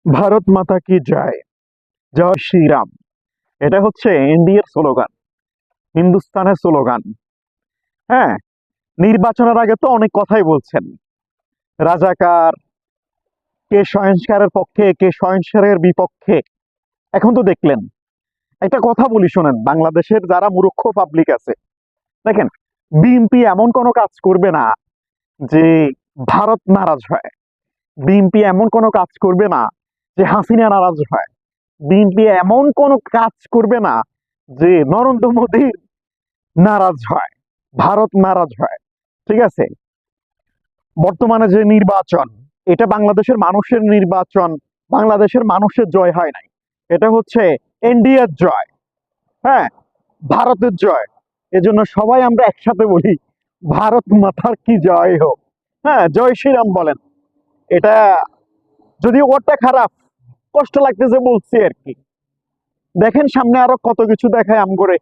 ভারত মাতা কি জয়, জয় শ্রীরাম। এটা হচ্ছে ইন্ডিয়ার স্লোগান, হিন্দুস্তানের স্লোগান। হ্যাঁ, নির্বাচনের আগে তো অনেক কথাই বলছেন। রাজাকার, কে সহিংসকারের পক্ষে, কে সহিংসকারের বিপক্ষে। এখন তো দেখলেন। একটা কথা বলি শোনেন, বাংলাদেশের যারা মূর্খ পাবলিক আছে, দেখেন, বিএনপি এমন কোনো কাজ করবে না যে ভারত নারাজ হয়। বিএনপি এমন কোনো কাজ করবে না যে হাসিনা নারাজ হয়। বিএনপি এমন কোনো কাজ করবে না যে নরেন্দ্র মোদী নারাজ হয়, ভারত নারাজ হয়। ঠিক আছে, বর্তমানে যে নির্বাচন, এটা বাংলাদেশের মানুষের নির্বাচন। বাংলাদেশের মানুষের জয় হয় নাই, এটা হচ্ছে এনডিএর জয়। হ্যাঁ, ভারতের জয়। এজন্য সবাই আমরা একসাথে বলি, ভারত মাতার কি জয় হোক। হ্যাঁ, জয় শ্রীরাম বলেন। এটা যদিও ওয়ার্ডটা খারাপ, কষ্ট লাগতেছে বলছি আর কি। দেখেন সামনে আরো কত কিছু দেখায় আম করে।